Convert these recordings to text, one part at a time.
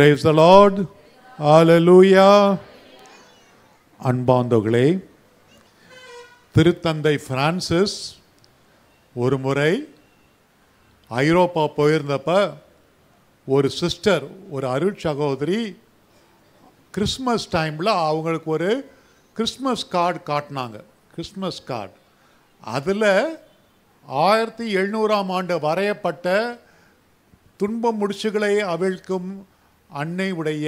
Praise the Lord. Hallelujah. அன்பாந்தோர்களே, திருத்தந்தை Francis ஒரு முறை ஐரோப்பா போயிருந்தப்ப ஒரு சிஸ்டர், ஒரு அருள் சகோதரி கிறிஸ்மஸ் டைமில் அவங்களுக்கு ஒரு கிறிஸ்மஸ் கார்டு காட்டினாங்க. கிறிஸ்மஸ் கார்டு அதில் 1700ஆம் ஆண்டு வரையப்பட்ட துன்ப முடிச்சுகளை அவிழ்க்கும் அன்னை உடைய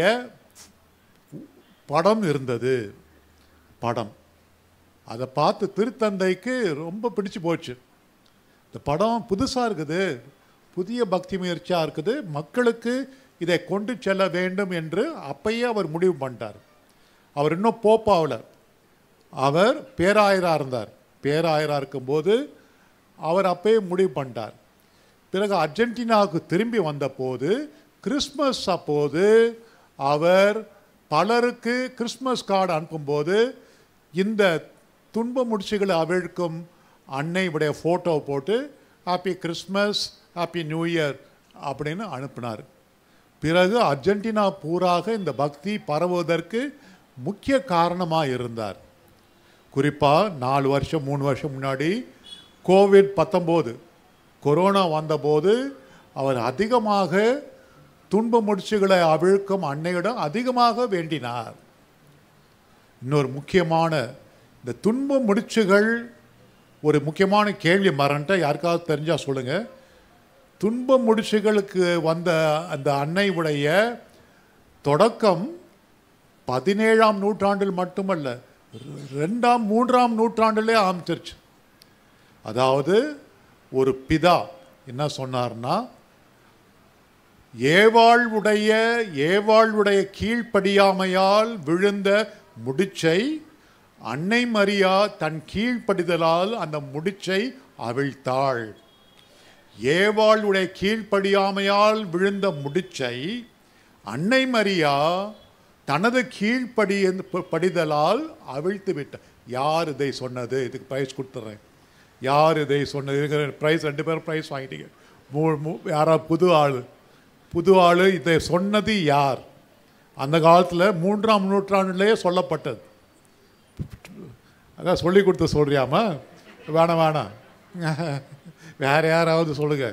படம் இருந்தது. படம் அதை பார்த்து திருத்தந்தைக்கு ரொம்ப பிடிச்சு போச்சு. இந்த படம் புதுசாக இருக்குது, புதிய பக்தி முயற்சியாக இருக்குது, மக்களுக்கு இதை கொண்டு செல்ல வேண்டும் என்று அப்பயே அவர் முடிவு பண்ணிட்டார். அவர் இன்னும் போப்பாவில், அவர் பேராயராக இருந்தார். பேராயராக இருக்கும்போது அவர் அப்பயே முடிவு பண்ணிட்டார். பிறகு அர்ஜென்டினாவுக்கு திரும்பி வந்தபோது கிறிஸ்மஸ் அப்போது அவர் பலருக்கு கிறிஸ்மஸ் கார்டு அனுப்பும்போது இந்த துன்ப முடிச்சுகளை அவிழ்க்கும் அன்னையுடைய ஃபோட்டோ போட்டு happy Christmas, happy new year அப்படின்னு அனுப்பினார். பிறகு அர்ஜென்டினா பூராக இந்த பக்தி பரவுவதற்கு முக்கிய காரணமாக இருந்தார். குறிப்பாக 4 வருஷம் 3 வருஷம் முன்னாடி கோவிட்-19 கொரோனா வந்தபோது அவர் அதிகமாக துன்ப முடிச்சுகளை அவிழ்க்கும் அன்னையிடம் அதிகமாக வேண்டினார். இன்னொரு முக்கியமான இந்த துன்ப முடிச்சுகள், ஒரு முக்கியமான கேள்வி மறந்துட்ட, யாருக்காவது தெரிஞ்சால் சொல்லுங்கள். துன்ப முடிச்சுகளுக்கு வந்த அந்த அன்னையுடைய தொடக்கம் 17ஆம் நூற்றாண்டில் மட்டுமல்ல, 2ஆம் 3ஆம் நூற்றாண்டிலே ஆரம்பிச்சிருச்சு. அதாவது ஒரு பிதா என்ன சொன்னார்னா, ஏவாளுடைய கீழ்ப்படியாமையால் விழுந்த முடிச்சை அன்னை மரியா தன் கீழ்ப்படிதலால் அந்த முடிச்சை அவிழ்த்தாள். ஏவாளுடைய கீழ்ப்படியாமையால் விழுந்த முடிச்சை அன்னை மரியா தனது கீழ்ப்படிதலால் அவிழ்த்து விட்டார். யார் இதை சொன்னது? இதுக்கு ப்ரைஸ் கொடுத்துட்றேன். யார் இதை சொன்னது? ப்ரைஸ் 2 பேரும் ப்ரைஸ் வாங்கிட்டீங்க. யாராவது புது ஆள் இதை சொன்னது யார்? அந்த காலத்தில் 3ஆம் நூற்றாண்டிலேயே சொல்லப்பட்டது. அதான் சொல்லி கொடுத்து சொல்றியாமா? வேணாம் வேறு யாராவது சொல்லுங்க.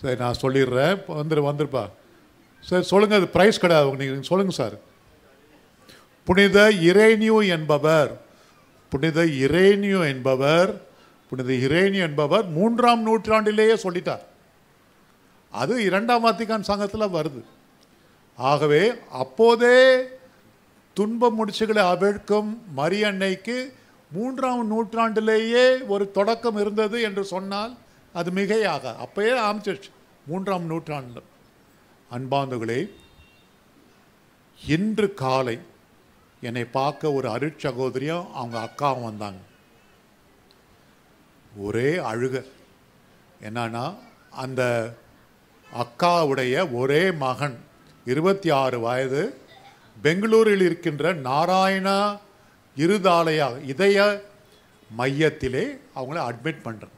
சரி, நான் சொல்லிடுறேன். வந்துருப்பா. சரி சொல்லுங்கள், அது ப்ரைஸ் கிடையாது, நீங்கள் சொல்லுங்கள் சார். புனித இறைனியு என்பவர் 3ஆம் நூற்றாண்டிலேயே சொல்லிட்டார். அது 2ஆம் வாத்திக்கான் சங்கத்தில் வருது. ஆகவே அப்போதே துன்ப முடிச்சுகளை அவிழ்க்கும் மரியன்னைக்கு 3ஆம் நூற்றாண்டிலேயே ஒரு தொடக்கம் இருந்தது என்று சொன்னால் அது மிகையாக. அப்போயே ஆரம்பிச்சிருச்சு 3ஆம் நூற்றாண்டில். அன்பாந்துகளே, இன்று காலை என்னை பார்க்க ஒரு அருட்சகோதரியும் அவங்க அக்காவும் வந்தாங்க. ஒரே அழுக. என்னன்னா, அந்த அக்காவுடைய ஒரே மகன் 26 வயது பெங்களூரில் இருக்கின்ற நாராயணா இதய மையத்திலே அவங்கள அட்மிட் பண்ணுறேன்.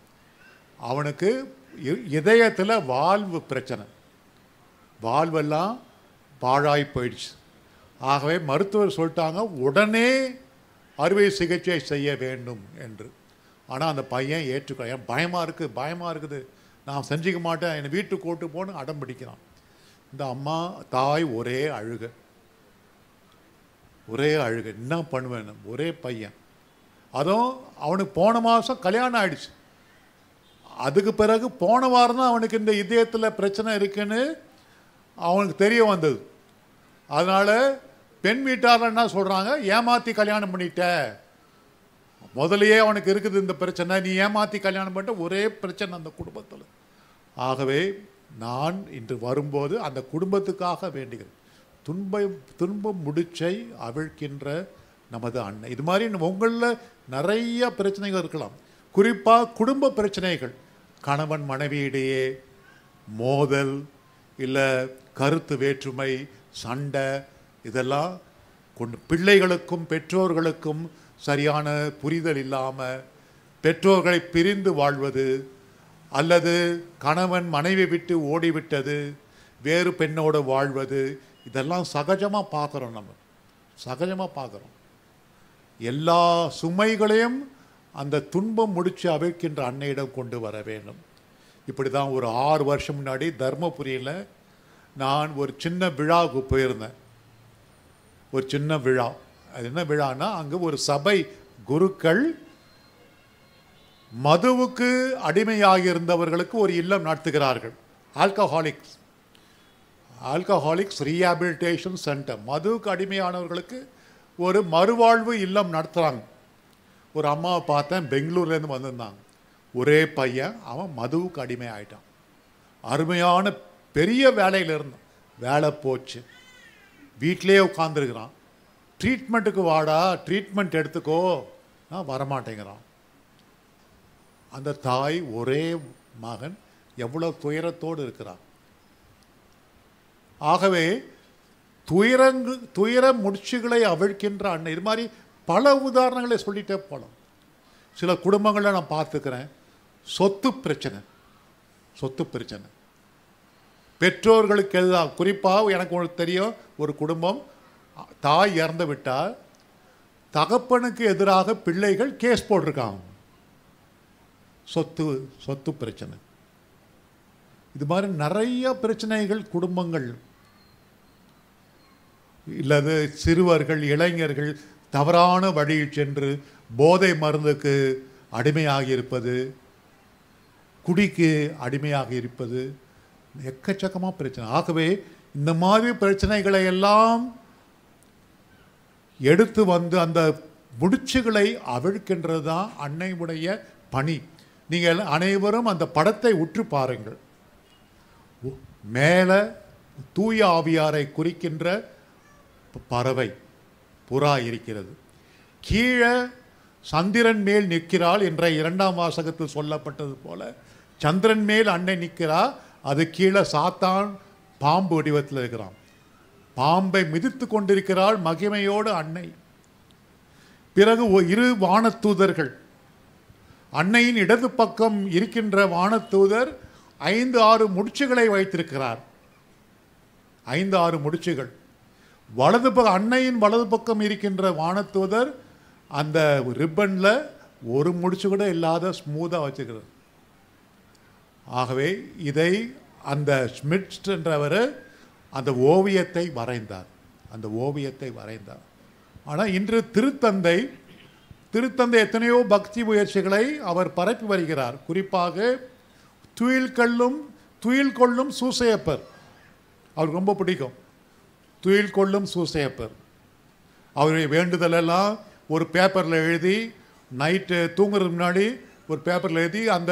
அவனுக்கு இதயத்தில் வால்வு பிரச்சனை, வால்வெல்லாம் பாழாய் போயிடுச்சு. ஆகவே மருத்துவர் சொல்லிட்டாங்க உடனே அறுவை சிகிச்சை செய்ய வேண்டும் என்று. ஆனால் அந்த பையன் ஏற்றுக்க, பயமாக இருக்குது, நான் செஞ்சுக்க மாட்டேன், என்னை வீட்டுக்கு கூட்டு போன்னு அடம் பிடிக்கிறான். இந்த அம்மா தாய் ஒரே அழுக. என்ன பண்ணுவேன்? ஒரே பையன், அதுவும் அவனுக்கு போன மாதம் கல்யாணம் ஆயிடுச்சு. அதுக்கு பிறகு போன வாரம் தான் அவனுக்கு இந்த இதயத்தில் பிரச்சனை இருக்குன்னு அவனுக்கு தெரிய வந்தது. அதனால் பெண் வீட்டார் என்ன சொல்கிறாங்க, ஏமாற்றி கல்யாணம் பண்ணிட்ட, முதலையே அவனுக்கு இருக்குது இந்த பிரச்சனை, நீ ஏமாற்றி கல்யாணம் பண்ணிட்ட, ஒரே பிரச்சனை அந்த குடும்பத்தில். ஆகவே நான் இன்று வரும்போது அந்த குடும்பத்துக்காக வேண்டுகிறேன். துன்பம் முடிச்சை அவிழ்க்கின்ற நமது அன்னை. இது மாதிரி உங்களில் நிறைய பிரச்சனைகள் இருக்கலாம். குறிப்பாக குடும்ப பிரச்சனைகள், கணவன் மனைவியிடையே மோதல், இல்லை கருத்து வேற்றுமை, சண்டை, இதெல்லாம் கொண்டு பிள்ளைகளுக்கும் பெற்றோர்களுக்கும் சரியான புரிதல் இல்லாமல் பெற்றோர்களை பிரிந்து வாழ்வது, அல்லது கணவன் மனைவி விட்டு ஓடிவிட்டது, வேறு பெண்ணோடு வாழ்வது, இதெல்லாம் சகஜமாக பார்க்குறோம். நம்ம சகஜமாக பார்க்குறோம். எல்லா சுமைகளையும் அந்த துன்பம் முடித்து அவிழ்க்கின்ற அன்னையிடம் கொண்டு வர வேண்டும். இப்படி தான் ஒரு 6 வருஷம் முன்னாடி தர்மபுரியில் நான் ஒரு சின்ன விழாவுக்கு போயிருந்தேன். ஒரு சின்ன விழா. அது என்ன விழான்னா, அங்கே ஒரு சபை குருக்கள் மதுவுக்கு அடிமையாக இருந்தவர்களுக்கு ஒரு இல்லம் நடத்துகிறார்கள். Alcoholics rehabilitation centre. மதுவுக்கு அடிமையானவர்களுக்கு ஒரு மறுவாழ்வு இல்லம் நடத்துகிறாங்க. ஒரு அம்மாவை பார்த்தேன், பெங்களூர்லேருந்து வந்திருந்தாங்க. ஒரே பையன், அவன் மதுவுக்கு அடிமை ஆகிட்டான். அருமையான பெரிய வேலையில் இருந்தான், வேலை போச்சு, வீட்டிலே உட்காந்துருக்கிறான். ட்ரீட்மெண்ட்டுக்கு வாடா, ட்ரீட்மெண்ட் எடுத்துக்கோ, நான் வரமாட்டேங்கிறான். அந்த தாய், ஒரே மகன், எவ்வளோ துயரத்தோடு இருக்கிறான். ஆகவே துயர முடிச்சுகளை அவிழ்க்கின்ற அன்னை. இது மாதிரி பல உதாரணங்களை சொல்லிட்டே போகலாம். சில குடும்பங்களில் நான் பார்த்துக்கிறேன், சொத்து பிரச்சனை. பெற்றோர்களுக்கு எதிராக, குறிப்பாக எனக்கு ஒன்று தெரியும், ஒரு குடும்பம், தாய் இறந்து விட்டால் தகப்பனுக்கு எதிராக பிள்ளைகள் கேஸ் போட்டிருக்காங்க. சொத்து பிரச்சனை. இது மாதிரி நிறைய பிரச்சனைகள் குடும்பங்கள். இல்லது சிறுவர்கள், இளைஞர்கள் தவறான வழியில் சென்று போதை மருந்துக்கு அடிமையாகி இருப்பது, குடிக்கு அடிமையாக இருப்பது, எக்கச்சக்கமாக பிரச்சனை. ஆகவே இந்த மாதிரி பிரச்சனைகளை எல்லாம் எடுத்து வந்து அந்த முடிச்சுகளை அவிழ்க்கின்றது தான் அன்னையுடைய பணி. நீங்கள் அனைவரும் அந்த படத்தை உற்று பாருங்கள். மேலே தூய ஆவியாரை குறிக்கின்ற பறவை, புறா இருக்கிறது. கீழே சந்திரன் மேல் நிற்கிறாள் என்ற 2ஆம் வாசகத்தில் சொல்லப்பட்டது போல சந்திரன் மேல் அன்னை நிற்கிறாள். அது கீழே சாத்தான் பாம்பு வடிவத்தில் இருக்கிறான். பாம்பை மிதித்து கொண்டிருக்கிறாள் மகிமையோடு அன்னை. பிறகு 2 வானத்தூதர்கள். அன்னையின் இடது பக்கம் இருக்கின்ற வானத்தூதர் 5-6 முடிச்சுகளை வைத்திருக்கிறார். 5-6 முடிச்சுகள். வலது பக்கம், அன்னையின் வலது பக்கம் இருக்கின்ற வானத்தூதர் அந்த ரிப்பனில் ஒரு முடிச்சு கூட இல்லாத ஸ்மூத்தாக வச்சுக்கிறது. ஆகவே இதை அந்த ஸ்மிட்ஸ் என்றவர் அந்த ஓவியத்தை வரைந்தார். ஆனால் இன்று திருத்தந்தை எத்தனையோ பக்தி முயற்சிகளை அவர் பரப்பி வருகிறார். குறிப்பாக துயில் கொள்ளும் சூசையப்பர் அவருக்கு ரொம்ப பிடிக்கும். துயில் கொள்ளும் சூசையப்பர் அவருடைய வேண்டுதலெல்லாம் ஒரு பேப்பரில் எழுதி, நைட்டு தூங்குறதுக்கு முன்னாடி ஒரு பேப்பரில் எழுதி அந்த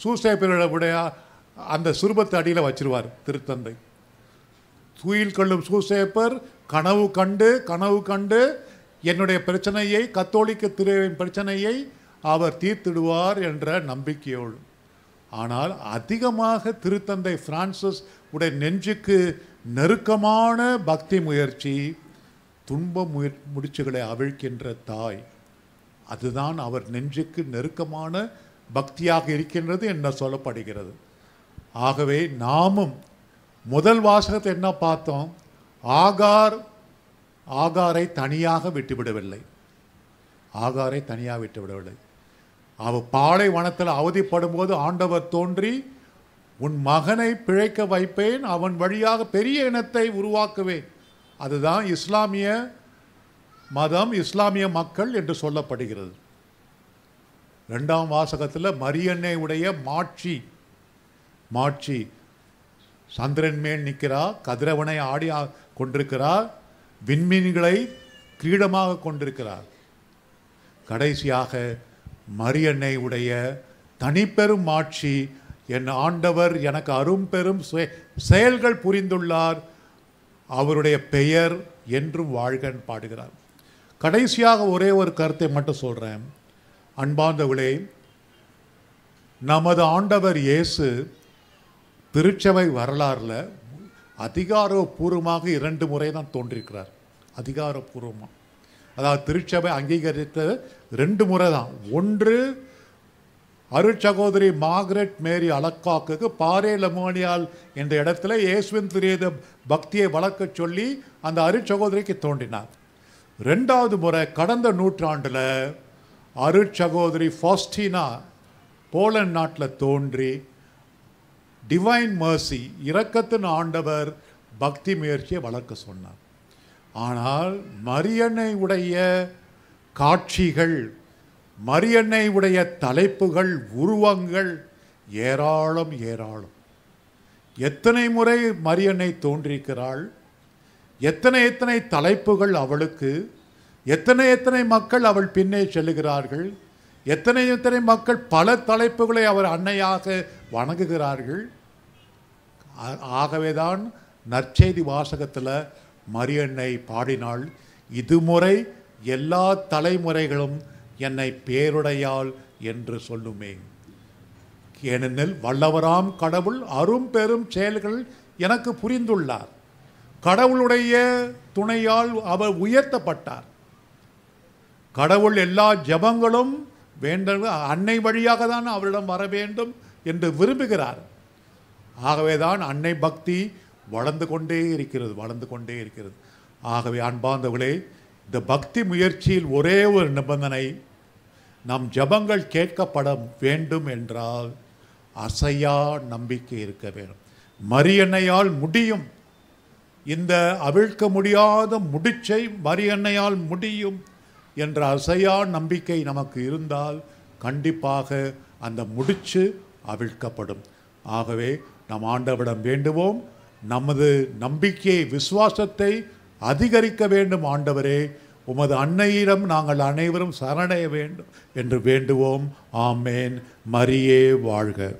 சூசையப்பருடைய அந்த சுரூபத்தை அடியில் வச்சிருவார் திருத்தந்தை. துயில் கொள்ளும் சூசையப்பர் கனவு கண்டு என்னுடைய பிரச்சனையை, கத்தோலிக்க திருவின் பிரச்சனையை அவர் தீர்த்திடுவார் என்ற நம்பிக்கையோடு. ஆனால் அதிகமாக திருத்தந்தை பிரான்சிஸ் உடைய நெஞ்சுக்கு நெருக்கமான பக்தி முயற்சி துன்ப முடிச்சுகளை அவிழ்க்கின்ற தாய். அதுதான் அவர் நெஞ்சுக்கு நெருக்கமான பக்தியாக இருக்கின்றது என்ன சொல்லப்படுகிறது. ஆகவே நாமும் முதல் வாசகத்தை என்ன பார்த்தோம்? ஆகாரை தனியாக விட்டுவிடவில்லை. அவள் பாலைவனத்தில் அவதிப்படும் போது ஆண்டவர் தோன்றி, உன் மகனை பிழைக்க வைப்பேன், அவன் வழியாக பெரிய இனத்தை உருவாக்குவேன். அதுதான் இஸ்லாமிய மதம், இஸ்லாமிய மக்கள் என்று சொல்லப்படுகிறது. 2ஆம் வாசகத்தில் மரியன்னை உடைய மாட்சி சந்திரன் மேல் நிற்கிறார், கதிரவனை ஆடி கொண்டிருக்கிறார், விண்மீன்களை கிரீடமாக கொண்டிருக்கிறார். கடைசியாக மரியன்னை உடைய தனிப்பெரும் மாட்சி, என் ஆண்டவர் எனக்கு அரும்பெரும் செயல்கள் புரிந்துள்ளார், அவருடைய பெயர் என்றும் வாழ்கன் பாடுகிறார். கடைசியாக ஒரே ஒரு கருத்தை மட்டும் சொல்கிறேன். அன்பார்ந்தவர்களே, நமது ஆண்டவர் இயேசு திருச்சபை வரலாறில் அதிகாரப்பூர்வமாக 2 முறை தான் தோன்றியிருக்கிறார். அதிகாரப்பூர்வமாக, அதாவது திருச்சபை அங்கீகரித்த 2 முறை தான். ஒன்று அருட்சகோதரி மார்கரெட் மேரி அலக்காக்கு பாரே லெமோனியால் என்ற இடத்துல இயேசுவின் திரியத பக்தியை வளர்க்க சொல்லி அந்த அருட்சகோதரிக்கு தோன்றினார். 2வது முறை கடந்த நூற்றாண்டில் அருட்சகோதரி ஃபாஸ்டினா போலந்து நாட்டில் தோன்றி டிவைன் மர்சி இரக்கத்தின் ஆண்டவர் பக்தி முயற்சியை வளர்க்க சொன்னார். ஆனால் மரியன்னை உடைய காட்சிகள், மரியன்னை உடைய தலைப்புகள், உருவங்கள் ஏராளம் ஏராளம். எத்தனை முறை மரியன்னை தோன்றியிருக்கிறாள், எத்தனை தலைப்புகள் அவளுக்கு, எத்தனை மக்கள் அவள் பின்னே செல்லுகிறார்கள், எத்தனை மக்கள் பல தலைப்புகளை அவர் அன்னையாக வணங்குகிறார்கள். ஆகவேதான் நற்செய்தி வாசகத்தில் மரியன்னை பாடினாள், இதுமுறை எல்லா தலைமுறைகளும் என்னை பேருடையாள் என்று சொல்லுமே. ஏனெனில் வல்லவராம் கடவுள் அரும் பெரும் செயல்கள் எனக்கு புரிந்துள்ளார். கடவுளுடைய துணையால் அவர் உயர்த்தப்பட்டார். கடவுள் எல்லா ஜபங்களும் வேண்டும் அன்னை வழியாக தான் அவரிடம் வர வேண்டும் என்று விரும்புகிறார். ஆகவேதான் அன்னை பக்தி வளர்ந்து கொண்டே இருக்கிறது. ஆகவே அன்பார்ந்தவர்களே, இந்த பக்தி முயற்சியில் ஒரே ஒரு நிபந்தனை, நம் ஜபங்கள் கேட்கப்பட வேண்டும் என்றால் அசையா நம்பிக்கை இருக்க வேண்டும். மரியன்னையால் முடியும், இந்த அவிழ்க்க முடியாத முடிச்சை மரியன்னையால் முடியும் என்ற அசையா நம்பிக்கை நமக்கு இருந்தால் கண்டிப்பாக அந்த முடிச்சு அவிழ்க்கப்படும். ஆகவே நம் ஆண்டவரிடம் வேண்டுவோம், நமது நம்பிக்கையை, விசுவாசத்தை அதிகரிக்க வேண்டும். ஆண்டவரே, உமது அன்னையிடம் நாங்கள் அனைவரும் சரணடைய வேண்டும் என்று வேண்டுவோம். ஆமேன். மரியே வாழ்க.